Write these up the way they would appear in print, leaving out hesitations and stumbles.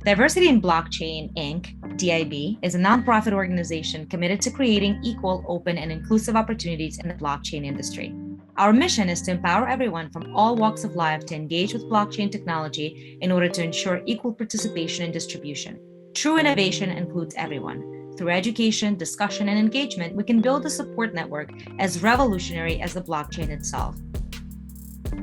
Diversity in Blockchain, Inc., DIB, is a nonprofit organization committed to creating equal, open, and inclusive opportunities in the blockchain industry. Our mission is to empower everyone from all walks of life to engage with blockchain technology in order to ensure equal participation and distribution. True innovation includes everyone. Through education, discussion, and engagement, we can build a support network as revolutionary as the blockchain itself.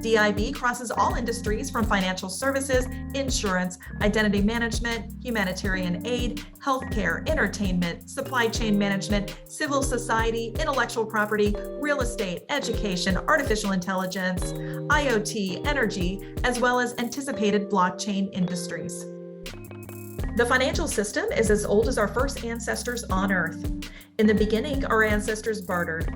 DIB crosses all industries from financial services, insurance, identity management, humanitarian aid, healthcare, entertainment, supply chain management, civil society, intellectual property, real estate, education, artificial intelligence, IoT, energy, as well as anticipated blockchain industries. The financial system is as old as our first ancestors on Earth. In the beginning, our ancestors bartered.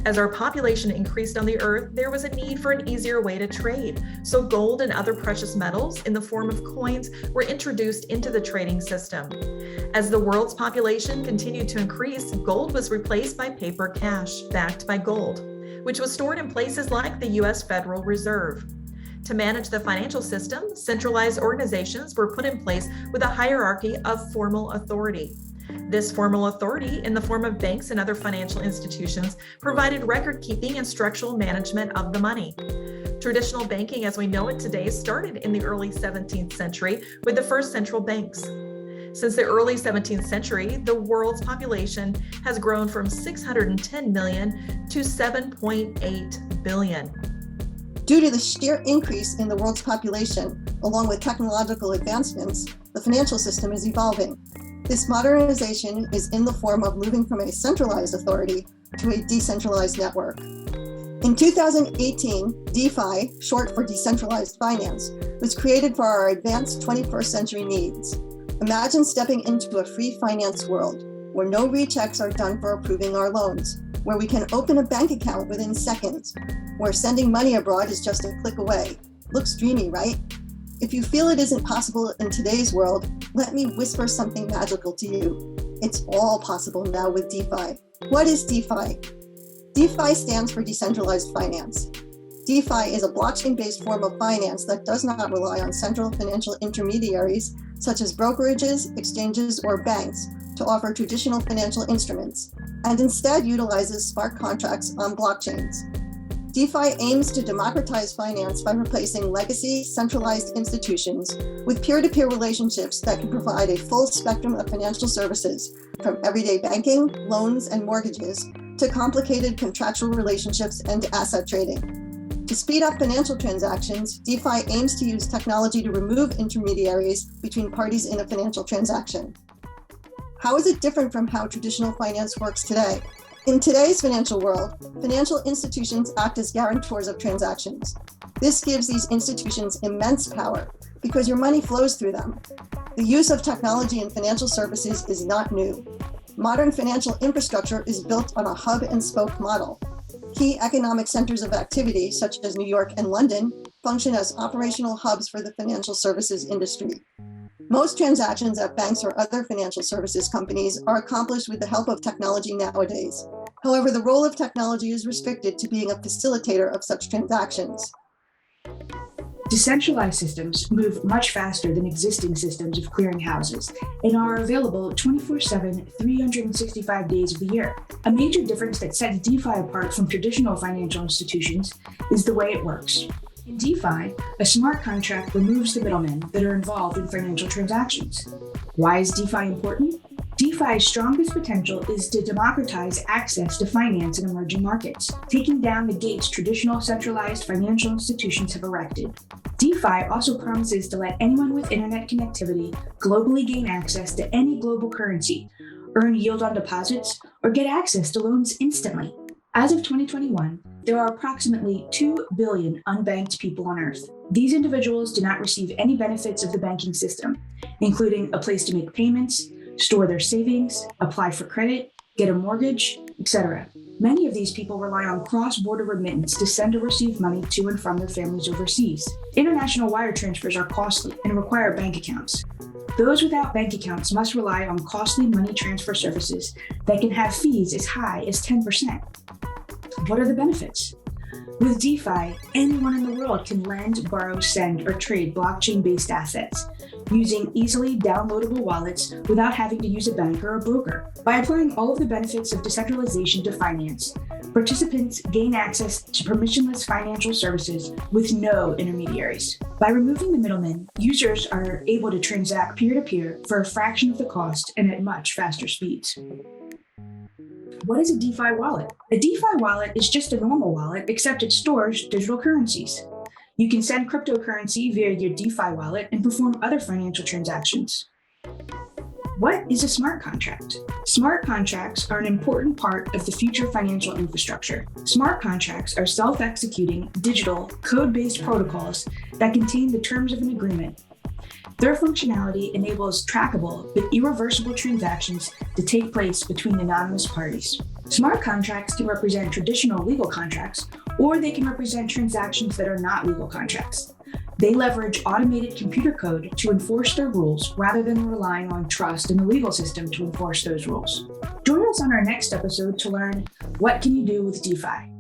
As our population increased on the earth, there was a need for an easier way to trade. So gold and other precious metals in the form of coins were introduced into the trading system. As the world's population continued to increase, gold was replaced by paper cash backed by gold, which was stored in places like the US Federal Reserve. To manage the financial system, centralized organizations were put in place with a hierarchy of formal authority. This formal authority, in the form of banks and other financial institutions, provided record-keeping and structural management of the money. Traditional banking as we know it today started in the early 17th century with the first central banks. Since the early 17th century, the world's population has grown from 610 million to 7.8 billion. Due to the sheer increase in the world's population, along with technological advancements, the financial system is evolving. This modernization is in the form of moving from a centralized authority to a decentralized network. In 2018, DeFi, short for decentralized finance, was created for our advanced 21st century needs. Imagine stepping into a free finance world where no rechecks are done for approving our loans, where we can open a bank account within seconds, where sending money abroad is just a click away. Looks dreamy, right? If you feel it isn't possible in today's world, let me whisper something magical to you. It's all possible now with DeFi. What is DeFi? DeFi stands for decentralized finance. DeFi is a blockchain-based form of finance that does not rely on central financial intermediaries, such as brokerages, exchanges, or banks, to offer traditional financial instruments, and instead utilizes smart contracts on blockchains. DeFi aims to democratize finance by replacing legacy, centralized institutions with peer-to-peer relationships that can provide a full spectrum of financial services, from everyday banking, loans, and mortgages, to complicated contractual relationships and asset trading. To speed up financial transactions, DeFi aims to use technology to remove intermediaries between parties in a financial transaction. How is it different from how traditional finance works today? In today's financial world, financial institutions act as guarantors of transactions. This gives these institutions immense power because your money flows through them. The use of technology in financial services is not new. Modern financial infrastructure is built on a hub and spoke model. Key economic centers of activity, such as New York and London, function as operational hubs for the financial services industry. Most transactions at banks or other financial services companies are accomplished with the help of technology nowadays. However, the role of technology is restricted to being a facilitator of such transactions. Decentralized systems move much faster than existing systems of clearinghouses and are available 24/7, 365 days of the year. A major difference that sets DeFi apart from traditional financial institutions is the way it works. In DeFi, a smart contract removes the middlemen that are involved in financial transactions. Why is DeFi important? DeFi's strongest potential is to democratize access to finance in emerging markets, taking down the gates traditional centralized financial institutions have erected. DeFi also promises to let anyone with internet connectivity globally gain access to any global currency, earn yield on deposits, or get access to loans instantly. As of 2021, there are approximately 2 billion unbanked people on Earth. These individuals do not receive any benefits of the banking system, including a place to make payments, store their savings, apply for credit, get a mortgage, etc. Many of these people rely on cross-border remittance to send or receive money to and from their families overseas. International wire transfers are costly and require bank accounts. Those without bank accounts must rely on costly money transfer services that can have fees as high as 10%. What are the benefits? With DeFi, anyone in the world can lend, borrow, send, or trade blockchain-based assets using easily downloadable wallets without having to use a bank or a broker. By applying all of the benefits of decentralization to finance, participants gain access to permissionless financial services with no intermediaries. By removing the middlemen, users are able to transact peer-to-peer for a fraction of the cost and at much faster speeds. What is a DeFi wallet? A DeFi wallet is just a normal wallet, except it stores digital currencies. You can send cryptocurrency via your DeFi wallet and perform other financial transactions. What is a smart contract? Smart contracts are an important part of the future financial infrastructure. Smart contracts are self-executing, digital, code-based protocols that contain the terms of an agreement. Their functionality enables trackable but irreversible transactions to take place between anonymous parties. Smart contracts can represent traditional legal contracts, or they can represent transactions that are not legal contracts. They leverage automated computer code to enforce their rules rather than relying on trust in the legal system to enforce those rules. Join us on our next episode to learn what can you do with DeFi.